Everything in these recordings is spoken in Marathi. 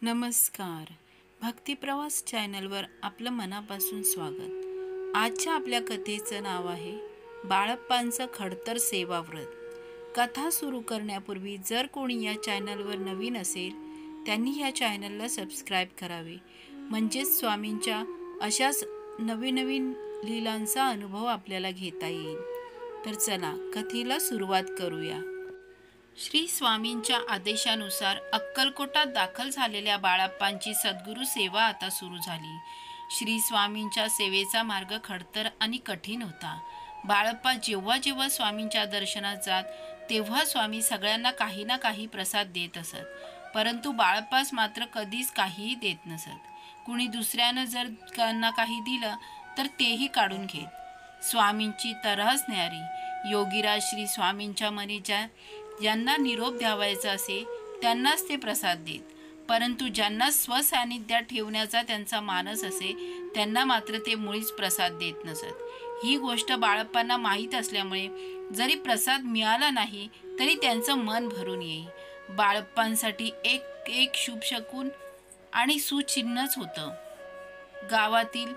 नमस्कार. भक्तिप्रवास चॅनलवर आपलं मनापासून स्वागत. आजच्या आपल्या कथेचं नाव आहे बाळप्पांचं खडतर सेवाव्रत. कथा सुरू करण्यापूर्वी जर कोणी या चॅनलवर नवीन असेल त्यांनी या चॅनलला सबस्क्राईब करावे, म्हणजेच स्वामींच्या अशाच नवीन लीलांचा अनुभव आपल्याला घेता येईल. तर चला कथेला सुरुवात करूया. श्री स्वामींच्या आदेशानुसार अक्कलकोटात दाखल झालेल्या बाळप्पांची सद्गुरू सेवा आता सुरू झाली. श्री स्वामींच्या सेवेचा मार्ग खडतर आणि कठीण होता. बाळप्पा जेव्हा जेव्हा स्वामींच्या दर्शनात जात तेव्हा स्वामी सगळ्यांना काही ना काही प्रसाद देत असत, परंतु बाळप्पास मात्र कधीच काहीही देत नसत. कुणी दुसऱ्यानं जर त्यांना काही दिलं तर तेही काढून घेत. स्वामींची तऱ्हाच न्यारी योगीराज श्री स्वामींच्या मनी ज्यांना निरोप द्यावायचा असे त्यांनाच ते प्रसाद देत, परंतु ज्यांना स्वसान्निध्यात ठेवण्याचा त्यांचा मानस असे त्यांना मात्र ते मुळीच प्रसाद देत नसत. ही गोष्ट बाळप्पांना माहीत असल्यामुळे जरी प्रसाद मिळाला नाही तरी त्यांचं मन भरून येई. बाळप्पांसाठी एक एक शुभशकून आणि सुचिन्हच होतं. गावातील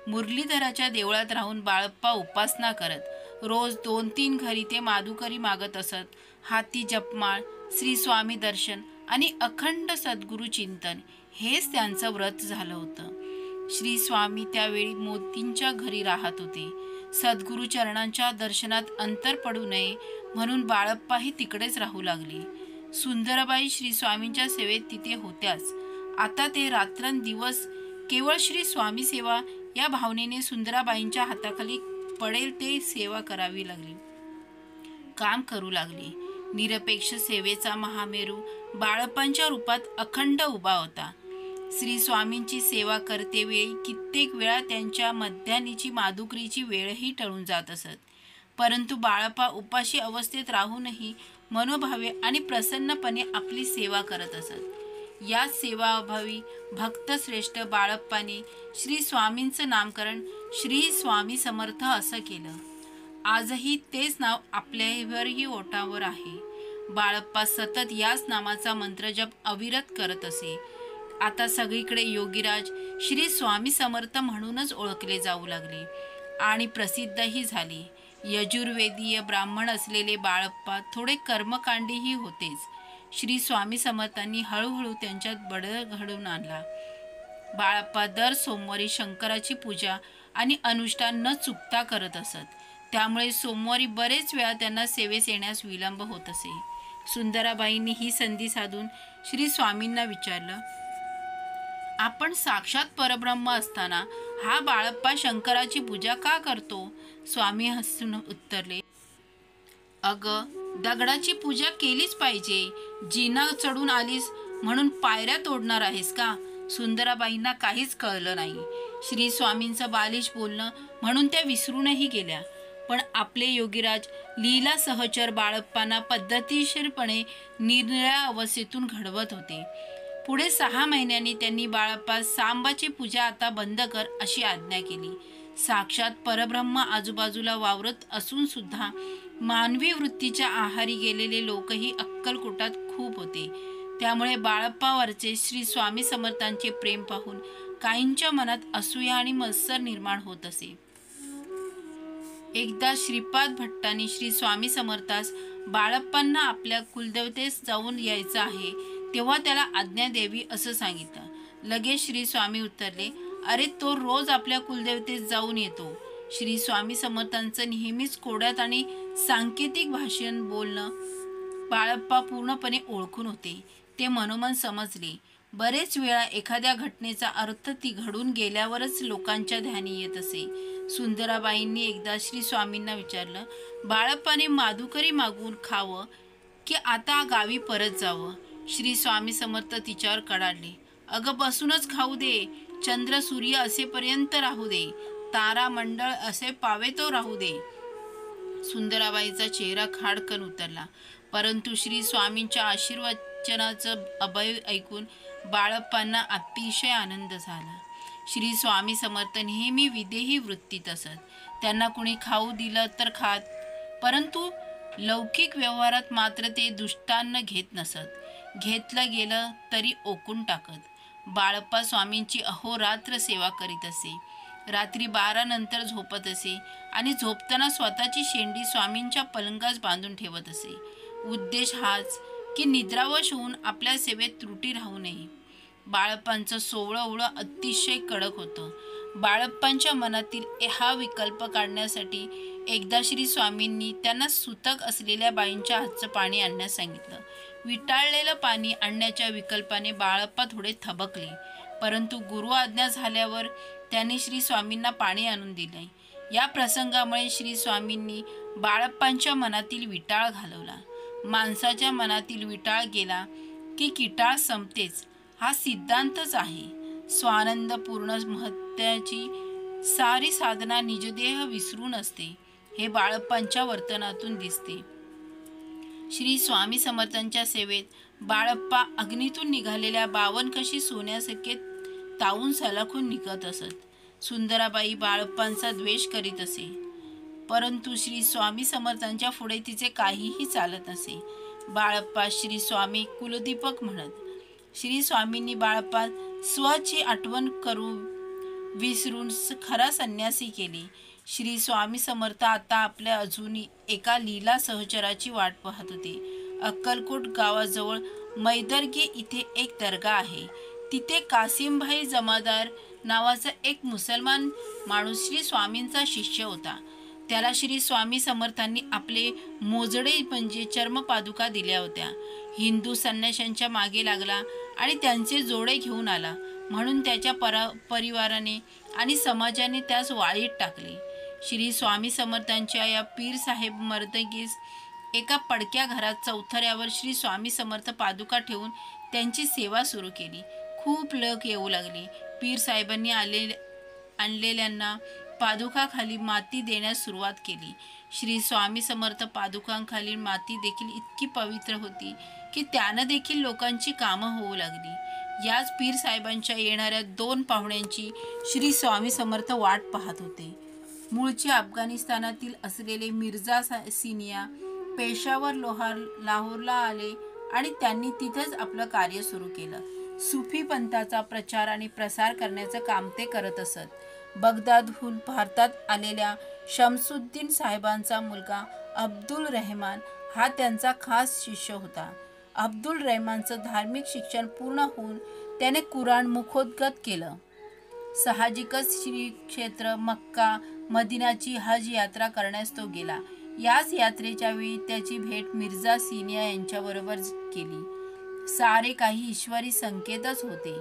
मुरलीधराच्या देवळात राहून बाळप्पा उपासना करत रोज 2-3 घरी ते माधुकरी मागत असत. हाती जपमाळ, श्री स्वामी दर्शन आणि अखंड सद्गुरू चिंतन हेच त्यांचं व्रत झालं होतं. श्री स्वामी त्यावेळी मोतींच्या घरी राहत होते. सद्गुरू चरणांच्या दर्शनात अंतर पडू नये म्हणून बाळप्पाही तिकडेच राहू लागले. सुंदराबाई श्री स्वामींच्या सेवेत तिथे होत्याच. आता ते रात्रंदिवस केवळ श्री स्वामी सेवा या भावनेने सुंदराबाईंच्या हाताखाली पडेल ते सेवा करावी लागली, काम करू लागले. निरपेक्ष सेवेचा महामेरू बाळप्पांच्या रूपात अखंड उभा होता. श्री स्वामींची सेवा करतेवेळी कित्येक वेळा त्यांच्या मध्यान्हीची माधुकरीची वेळही टळून जात असत, परंतु बाळप्पा उपाशी अवस्थेत राहूनही मनोभावे आणि प्रसन्नपणे आपली सेवा करत असत. या सेवाभावी भक्तश्रेष्ठ बाळप्पाने श्री स्वामींचं नामकरण श्री स्वामी समर्थ असं केलं. आजही तेच नाव आपल्यावरही ओठावर आहे. बाळप्पा सतत याच नामाचा मंत्रजप अविरत करत असे. आता सगळीकडे योगीराज श्री स्वामी समर्थ म्हणूनच ओळखले जाऊ लागले आणि प्रसिद्धही झाले. यजुर्वेदीय ब्राह्मण असलेले बाळप्पा थोडे कर्मकांडीही होतेच. श्री स्वामी समर्थांनी हळूहळू त्यांच्यात बदल घडवून आणला. बाळप्पा दर सोमवारी शंकराची पूजा आणि अनुष्ठान न चुकता करत असत. त्यामुळे सोमवारी बरेच वेळा त्यांना सेवेस येण्यास विलंब होत असे. सुंदराबाईंनी ही संधी साधून श्री स्वामींना विचारलं, आपण साक्षात परब्रह्म असताना हा बाळप्पा शंकराची पूजा का करतो? स्वामी हसून उत्तरले, अगं, दगडाची पूजा केलीच पाहिजे. जिना चढून आलीस म्हणून पायऱ्या तोडणार आहेस का? सुंदराबाईंना काहीच कळलं नाही. श्री स्वामींचं बालिश बोलणं म्हणून त्या विसरूनही गेल्या. पण आपले योगीराज लीला सहचर बाळप्पांना पद्धतशीरपणे निरनिळ्या अवस्थेतून घडवत होते. पुढे 6 महिन्यांनी त्यांनी बाळप्पास सांबाची पूजा आता बंद कर अशी आज्ञा केली. साक्षात परब्रह्म आजूबाजूला वावरत असून सुद्धा मानवी वृत्तीच्या आहारी गेलेले लोकही अक्कलकोटात खूप होते. त्यामुळे बाळप्पावरचे श्री स्वामी समर्थांचे प्रेम पाहून काहींच्या मनात असूया आणि मत्सर निर्माण होत असे. एकदा श्रीपाद भट्टांनी श्री स्वामी समर्थास बाळप्पांना आपल्या कुलदेवतेस जाऊन यायचं आहे तेव्हा त्याला आज्ञा द्यावी असं सांगितलं. लगेच श्री स्वामी उत्तरले, अरे, तो रोज आपल्या कुलदेवतेस जाऊन येतो. श्री स्वामी समर्थांचं नेहमीच कोड्यात आणि सांकेतिक भाषण बोलणं बाळप्पा पूर्णपणे ओळखून होते. ते मनोमन समजले. बरेच वेळा एखाद्या घटनेचा अर्थ ती घडून गेल्यावरच लोकांच्या ध्यानी येत असे. सुंदराबाईंनी एकदा श्री स्वामींना विचारलं, बाळप्पाने माधुकरी मागून खावं की आता गावी परत जावं? श्री स्वामी समर्थ तिच्यावर कडाडले, अगं, बसूनच खाऊ दे. चंद्र सूर्य असेपर्यंत राहू दे. तारा मंडळ असे पावे तो राहू दे. सुंदराबाईचा चेहरा खाडकन उतरला, परंतु श्री स्वामींच्या आशीर्वचनाचं अभय ऐकून बाळप्पांना अतिशय आनंद झाला. श्री स्वामी समर्थ नेहमी विदेही वृत्तीत असत. त्यांना कुणी खाऊ दिलं तर खात, परंतु लौकिक व्यवहारात मात्र ते दुष्टान्न घेत नसत. घेतलं गेलं तरी ओकून टाकत. बाळप्पा स्वामींची अहोरात्र सेवा करीत असे. रात्री 12 नंतर झोपत असे आणि झोपताना स्वतःची शेंडी स्वामींच्या पलंगास बांधून ठेवत असे. उद्देश हाच की निद्रावश होऊन आपल्या सेवेत त्रुटी राहू नये. बाळप्पांचं सोवळं अतिशय कडक होतं. बाळप्पांच्या मनातील हा विकल्प काढण्यासाठी एकदा श्री स्वामींनी त्यांना सुतक असलेल्या बाईंच्या हातचं पाणी आणण्यास सांगितलं. विटाळलेलं पाणी आणण्याच्या विकल्पाने बाळप्पा थोडे थबकले, परंतु गुरु आज्ञा झाल्यावर त्यांनी श्री स्वामींना पाणी आणून दिले. या प्रसंगामुळे श्री स्वामींनी बाळप्पांच्या मनातील विटाळ घालवला. माणसाच्या मनातील विटाळ गेला की किटाळ संपतेच हा सिद्धांतच आहे. स्वानंदपूर्ण महत्त्वाची सारी साधना निजदेह विसरून असते, हे बाळप्पांच्या वर्तनातून दिसते. श्री स्वामी समर्थांच्या सेवेत बाळप्पा अग्नीतून निघालेल्या बावनकशी सोन्यासारखे तावून सलखून निघत असत. सुंदराबाई बाळप्पांचा द्वेष करीत असे, परंतु श्री स्वामी समर्थांच्या पुढे तिचे काहीही चालत नसे. बाळप्पा श्री स्वामी कुलदीपक म्हणत. श्री स्वामींनी बाळप्पा स्वची आठवण विसरून खरा संन्यासी केली. श्री स्वामी समर्थ आता आपल्या अजूनही एका लीला सहचराची वाट पाहत होते. अक्कलकोट गावाजवळ मैदरगी इथे एक दर्गा आहे. तिथे कासिमभाई जमादार नावाचा एक मुसलमान माणूस श्री स्वामींचा शिष्य होता. त्याला श्री स्वामी समर्थांनी आपले मोजडे म्हणजे चर्मपादुका दिल्या होत्या. हिंदू संन्याशांच्या मागे लागला आणि त्यांचे जोडे घेऊन आला, म्हणून त्याच्या परिवाराने आणि समाजाने त्यास वाळीत टाकले. श्री स्वामी समर्थांच्या या पीर साहेब मर्दगीस एका पडक्या घरात चौथऱ्यावर श्री स्वामी समर्थ पादुका ठेवून त्यांची सेवा सुरू केली. खूप लोक येऊ लागले. पीर साहेबांनी आणलेल्यांना पादुकाखाली माती देण्यास सुरुवात केली. श्री स्वामी समर्थ पादुकांखालील माती देखील इतकी पवित्र होती की त्यानं देखील लोकांची कामं होऊ लागली. याच पीर साहेबांच्या येणाऱ्या 2 पाहुण्यांची श्री स्वामी समर्थ वाट पाहत होते. मूळचे अफगाणिस्तानातील असलेले मिर्झा सिनिया पेशावर लाहोरला आले आणि त्यांनी तिथेच आपलं कार्य सुरू केलं. सुफी पंथाचा प्रचार आणि प्रसार करण्याचं काम ते करत असत. बगदादहून भारतात आलेल्या शमसुद्दीन साहेबांचा मुलगा अब्दुल रहमान हा त्यांचा खास शिष्य होता. अब्दुल रहमानचं धार्मिक शिक्षण पूर्ण होऊन त्याने कुराण मुखोद्गत केलं. साहजिकच श्री क्षेत्र मक्का मदिनाची हज यात्रा करण्यास तो गेला. याच यात्रेच्या वेळी त्याची भेट मिर्झा सिनिया यांच्याबरोबर केली. सारे काही ईश्वरी संकेतच होते.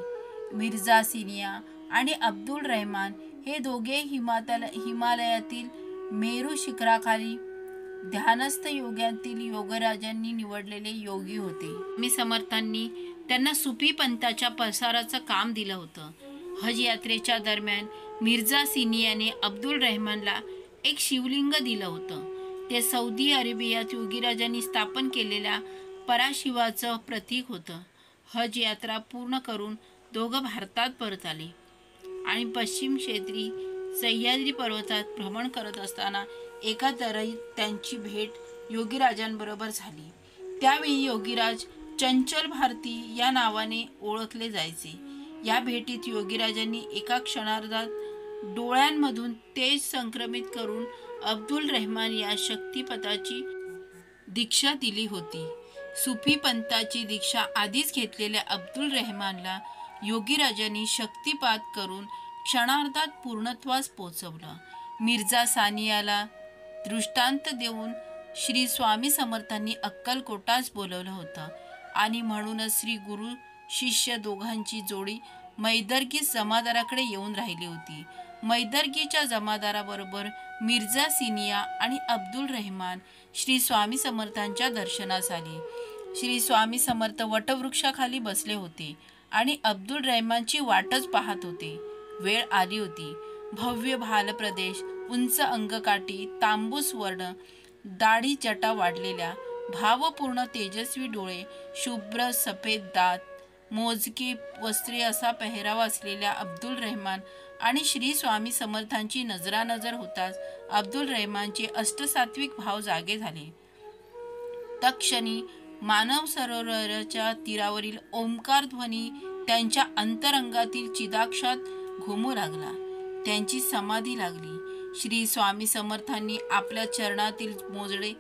मिर्झा सिनिया आणि अब्दुल रहमान हे दोघे हिमालयातील मेरू शिखराखाली ध्यानस्थ योग्यातील योगराजांनी निवडलेले योगी होते. मी समर्थांनी त्यांना सुफी पंथाच्या प्रसाराचं काम दिलं होतं. हज यात्रेच्या दरम्यान मिर्झा सिनियाने अब्दुल रहमानला एक शिवलिंग दिलं होतं. ते सौदी अरेबियात योगीराजांनी स्थापन केलेल्या पराशिवाचं प्रतीक होतं. हज यात्रा पूर्ण करून दोघं भारतात परत आले आणि पश्चिम क्षेत्री सह्याद्री पर्वतात भ्रमण करत असताना एका दरीत त्यांची भेट योगीराजांबरोबर झाली. त्यावेळी योगीराज चंचल भारती या नावाने ओळखले जायचे. या भेटीत योगीराजांनी एका क्षणार्धात डोळ्यांमधून तेज संक्रमित करून अब्दुल रहमान या शक्तिपथाची दीक्षा दिली होती. सुफी पंथाची दीक्षा आधीच घेतलेल्या अब्दुल रहमानला योगीराजांनी शक्तिपात करून क्षणार्धात पूर्णत्वास पोचवलं. मिर्झा सानियाला दृष्टांत देऊन श्री स्वामी समर्थांनी अक्कलकोटास बोलवलं होतं आणि म्हणूनच श्री गुरु शिष्य दोघांची जोडी मैदरगी जमादाराकडे येऊन राहिली होती. मैदरगीच्या जमादाराबरोबर मिर्झा सिनिया आणि अब्दुल रहमान श्री स्वामी समर्थांच्या दर्शनास आले. श्री स्वामी समर्थ वटवृक्षाखाली बसले होते आणि अब्दुल रहमानची वाटच पाहत होते. वेळ आली होती. भव्य भाल प्रदेश, उंच अंगकाठी, तांबूस वर्ण, दाढी जटा वाढलेल्या, भावपूर्ण तेजस्वी डोळे, शुभ्र सफेद दात, मोजकी वस्त्रे असा पेहराव असलेल्या अब्दुल रहमान आणि श्री स्वामी समर्थांची नजरानजर होताच अब्दुल रहमानचे अष्टसात्विक भाव जागे झाले. तत्क्षणी मानव सरोवराच्या तीरावरील ओंकार ध्वनी त्यांच्या अंतरंगातील चिदाक्षात घुमू लागला. त्यांची समाधी लागली. श्री स्वामी समर्थांनी आपल्या चरणातील मोजडे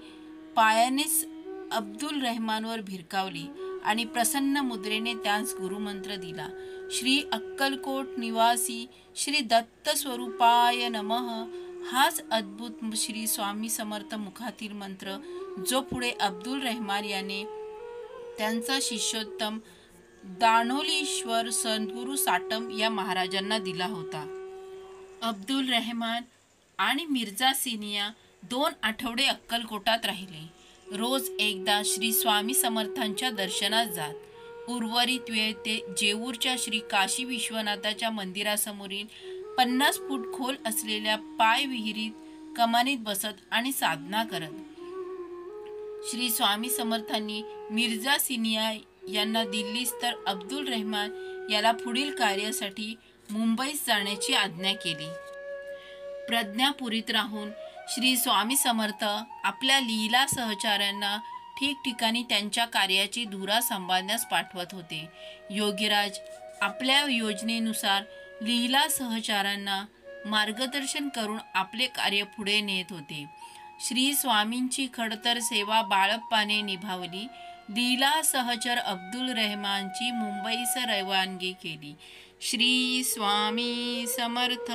पायानेच अब्दुल रहमानवर भिरकावली आणि प्रसन्न मुद्रेने त्यास गुरुमंत्र दिला. श्री अक्कलकोट निवासी श्री दत्त स्वरूपाय नमः हाच अद्भुत श्री स्वामी समर्थ मुखातील मंत्र जो पुढे अब्दुल रहमान याने त्यांचा शिष्योत्तम दानोलीश्वर सद्गुरू साटम या महाराजांना दिला होता. अब्दुल रहमान आणि मिर्झा सिनिया 2 आठवडे अक्कलकोटात राहिले. रोज एकदा श्री स्वामी समर्थांच्या दर्शनास जात. उर्वरित वेळ ते जेऊरच्या श्री काशी विश्वनाथाच्या मंदिरासमोरील 50 फूट खोल असलेल्या पाय विहिरीत कमानीत बसत आणि साधना करत. श्री स्वामी समर्थांनी मिर्झा सिनिया यांना दिल्लीस तर अब्दुल रहमान याला पुढील कार्यासाठी मुंबईस जाण्याची आज्ञा केली. प्रज्ञापुरीत राहून श्री स्वामी समर्थ आपल्या लीला सहचाऱ्यांना ठिकठिकाणी त्यांच्या कार्याची धुरा सांभाळण्यास पाठवत होते. योगीराज आपल्या योजनेनुसार लीला सहचाऱ्यांना मार्गदर्शन करून आपले कार्य पुढे नेत होते. श्री स्वामींची खडतर सेवा बाळप्पाने निभावली. लीला सहचर अब्दुल रहमानची मुंबईस रवानगी केली. श्री स्वामी समर्थ.